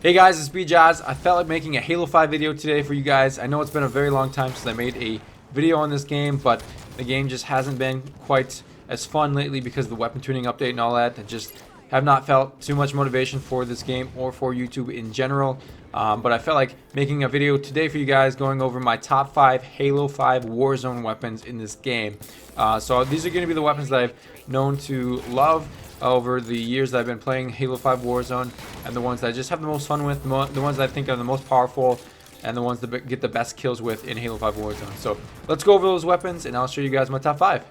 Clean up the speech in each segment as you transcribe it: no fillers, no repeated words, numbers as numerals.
Hey guys, it's BJaz. I felt like making a Halo 5 video today for you guys. I know it's been a very long time since I made a video on this game, but the game just hasn't been quite as fun lately because of the weapon tuning update and all that. I just have not felt too much motivation for this game or for YouTube in general. But I felt like making a video today for you guys going over my top 5 Halo 5 Warzone weapons in this game. So these are going to be the weapons that I've known to love over the years that I've been playing Halo 5 Warzone, and the ones that I just have the most fun with, the ones that I think are the most powerful, and the ones that get the best kills with in Halo 5 Warzone. So let's go over those weapons, and I'll show you guys my top 5.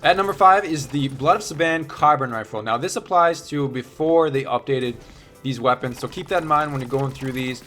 At number 5 is the Blood of Suban Carbine Rifle. Now this applies to before they updated these weapons, so keep that in mind when you're going through these.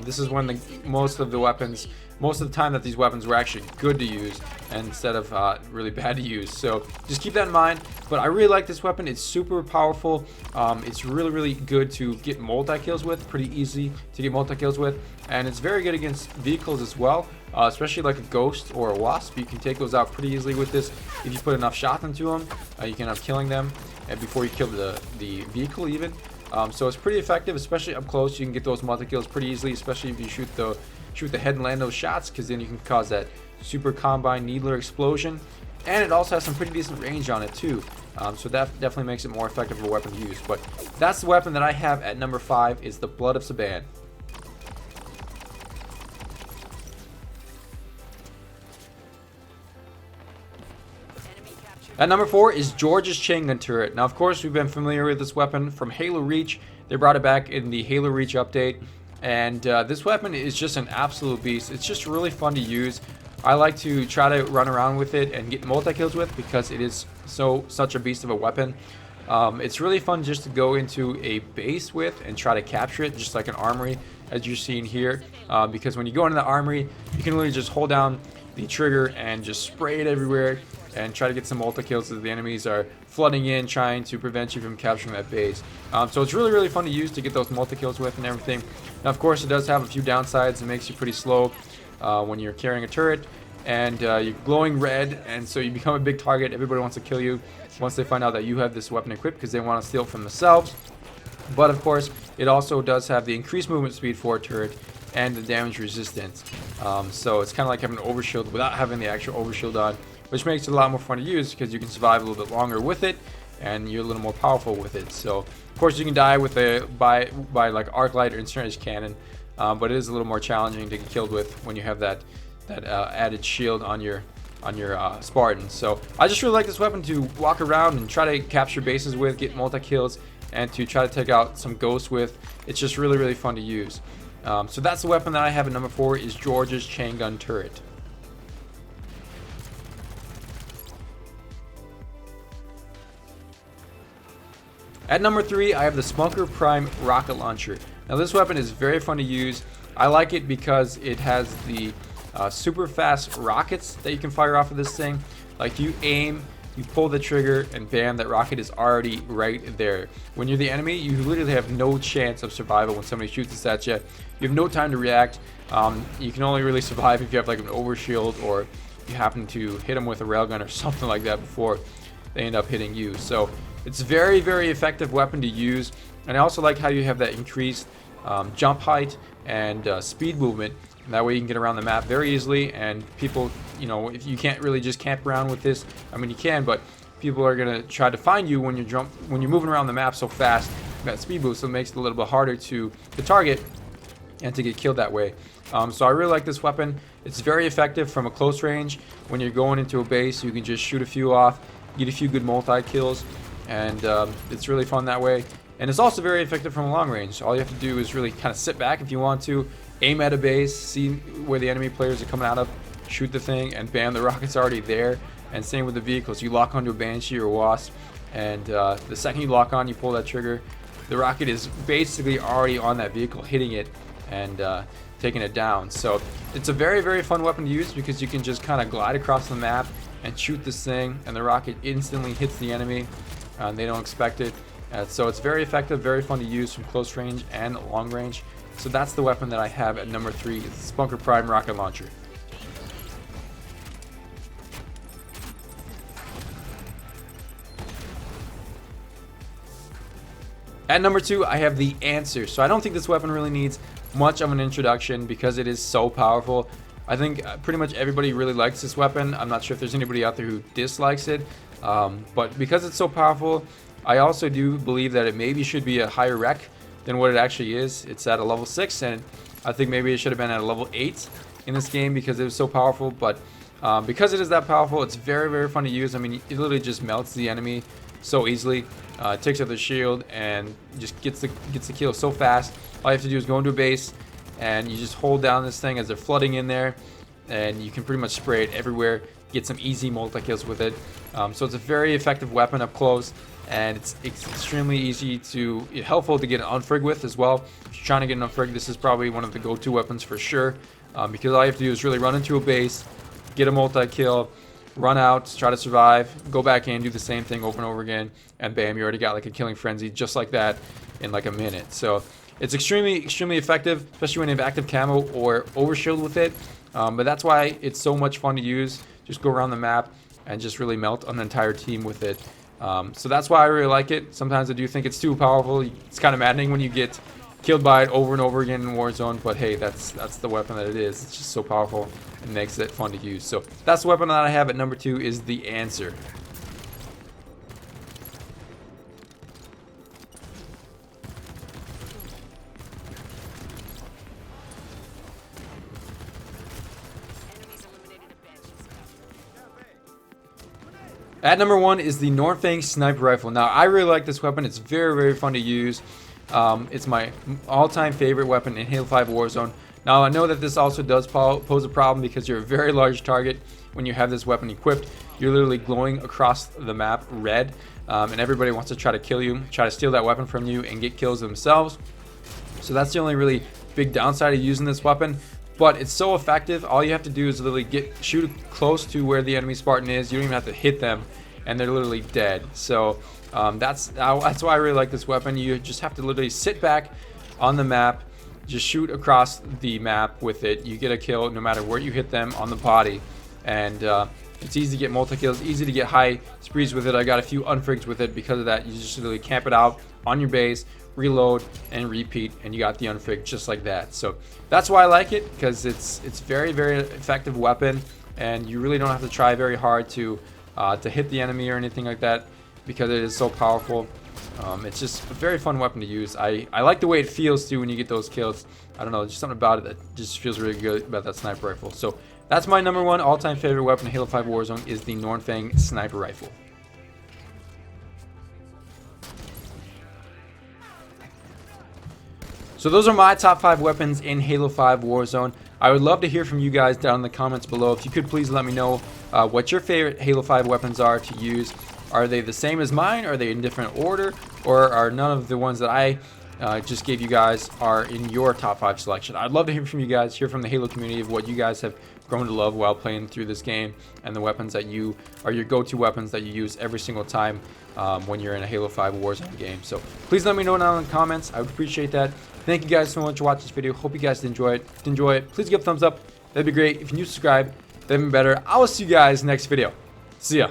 This is when most of the time that these weapons were actually good to use instead of really bad to use. So just keep that in mind. But I really like this weapon. It's super powerful. It's really good to get multi-kills with. Pretty easy to get multi-kills with. And it's very good against vehicles as well. Especially like a Ghost or a Wasp. You can take those out pretty easily with this. If you put enough shots into them, you can end up killing them and before you kill the vehicle even. So it's pretty effective, especially up close. You can get those multi-kills pretty easily, especially if you shoot the head and land those shots, because then you can cause that super combine needler explosion. And it also has some pretty decent range on it too. So that definitely makes it more effective of a weapon to use. But that's the weapon that I have at number 5 is the Blood of Suban. At number 4 is Jorge's Chaingun turret. Now, of course, we've been familiar with this weapon from Halo Reach. They brought it back in the Halo Reach update. And this weapon is just an absolute beast. It's just really fun to use. I like to try to run around with it and get multi-kills with because it is such a beast of a weapon. It's really fun just to go into a base with and try to capture it, just like an armory, as you're seeing here. Because when you go into the armory, you can literally just hold down the trigger and just spray it everywhere and try to get some multi-kills as the enemies are flooding in, trying to prevent you from capturing that base. So it's really fun to use to get those multi-kills with and everything. Now, of course, it does have a few downsides. It makes you pretty slow when you're carrying a turret, and you're glowing red, and so you become a big target. Everybody wants to kill you once they find out that you have this weapon equipped because they want to steal it from themselves. But, of course, it also does have the increased movement speed for a turret and the damage resistance. So it's kind of like having an overshield without having the actual overshield on, which makes it a lot more fun to use because you can survive a little bit longer with it and you're a little more powerful with it. So of course you can die with by like arc light or instant range cannon, but it is a little more challenging to get killed with when you have that added shield on your Spartan. So I just really like this weapon to walk around and try to capture bases with, get multi-kills, and to try to take out some ghosts with. It's just really fun to use. So that's the weapon that I have at number 4 is Jorge's Chaingun turret. At number 3, I have the Spnkr Prime rocket launcher. Now this weapon is very fun to use. I like it because it has the super fast rockets that you can fire off of this thing. Like you aim, you pull the trigger, and bam, that rocket is already right there. When you're the enemy, you literally have no chance of survival when somebody shoots this at you. You have no time to react. You can only really survive if you have like an overshield or you happen to hit them with a railgun or something like that before they end up hitting you. So it's a very effective weapon to use. And I also like how you have that increased jump height and speed movement. And that way you can get around the map very easily, and people, if you can't really just camp around with this, I mean you can, but people are gonna try to find you when you're moving around the map so fast. That speed boost, so it makes it a little bit harder to target and to get killed that way. So I really like this weapon. It's very effective from a close range. When you're going into a base, you can just shoot a few off, get a few good multi-kills, and it's really fun that way. And it's also very effective from a long range. All you have to do is really kind of sit back if you want to, aim at a base, see where the enemy players are coming out of, shoot the thing, and bam, the rocket's already there. And same with the vehicles. You lock onto a Banshee or a Wasp, and the second you lock on, you pull that trigger, the rocket is basically already on that vehicle, hitting it and taking it down. So it's a very fun weapon to use because you can just kind of glide across the map and shoot this thing, and the rocket instantly hits the enemy. They don't expect it. So it's very effective, very fun to use from close range and long range. So that's the weapon that I have at number 3, it's the Spnkr Prime rocket launcher. At number 2, I have the Answer. So I don't think this weapon really needs much of an introduction because it is so powerful. I think pretty much everybody really likes this weapon. I'm not sure if there's anybody out there who dislikes it, but because it's so powerful, I also do believe that it maybe should be a higher rec than what it actually is. It's at a level 6, and I think maybe it should have been at a level 8 in this game because it was so powerful. But because it is that powerful, it's very, very fun to use. I mean, it literally just melts the enemy so easily. Takes out the shield and just gets the kill so fast. All you have to do is go into a base and you just hold down this thing as they're flooding in there, and you can pretty much spray it everywhere, get some easy multi-kills with it. So it's a very effective weapon up close, and it's extremely easy to, helpful to get an unfrig with as well. If you're trying to get an unfrig, this is probably one of the go-to weapons for sure, because all you have to do is really run into a base, get a multi-kill, run out, try to survive, go back in, do the same thing over and over again, and bam, you already got like a killing frenzy just like that in like a minute. So it's extremely effective, especially when you have active camo or overshield with it. But that's why it's so much fun to use. Just go around the map and just really melt an entire team with it. So that's why I really like it. Sometimes I do think it's too powerful. It's kind of maddening when you get killed by it over and over again in Warzone, but hey, that's the weapon that it is. It's just so powerful and makes it fun to use. So that's the weapon that I have at number 2 is the Answer. At number 1 is the Nornfang sniper rifle. Now, I really like this weapon. It's very, very fun to use. It's my all-time favorite weapon in Halo 5 Warzone. Now, I know that this also does pose a problem because you're a very large target when you have this weapon equipped. You're literally glowing across the map red, and everybody wants to try to kill you, try to steal that weapon from you, and get kills themselves. So that's the only really big downside of using this weapon. But it's so effective. All you have to do is literally shoot close to where the enemy Spartan is. You don't even have to hit them, and they're literally dead. So that's why I really like this weapon. You just have to literally sit back on the map, just shoot across the map with it. You get a kill no matter where you hit them on the body, and it's easy to get multi-kills, easy to get high sprees with it. I got a few unfrigs with it because of that. You just literally camp it out on your base, reload, and repeat, and you got the unfrig just like that. So that's why I like it, because it's very, very effective weapon, and you really don't have to try very hard to hit the enemy or anything like that because it is so powerful. It's just a very fun weapon to use. I like the way it feels too when you get those kills. I don't know, there's something about it that just feels really good about that sniper rifle. So that's my number 1 all-time favorite weapon in Halo 5 Warzone is the Nornfang sniper rifle. So those are my top 5 weapons in Halo 5 Warzone. I would love to hear from you guys down in the comments below. If you could please let me know what your favorite Halo 5 weapons are to use. Are they the same as mine? Are they in different order? Or are none of the ones that I just gave you guys are in your top 5 selection? I'd love to hear from you guys, hear from the Halo community of what you guys have grown to love while playing through this game, and the weapons that you are your go-to weapons that you use every single time when you're in a Halo 5 Warzone game. So please let me know down in the comments. I would appreciate that. Thank you guys so much for watching this video. Hope you guys did enjoy it. If you enjoy it, please give a thumbs up. That'd be great. If you're new, subscribe. That'd be better. I will see you guys next video. See ya.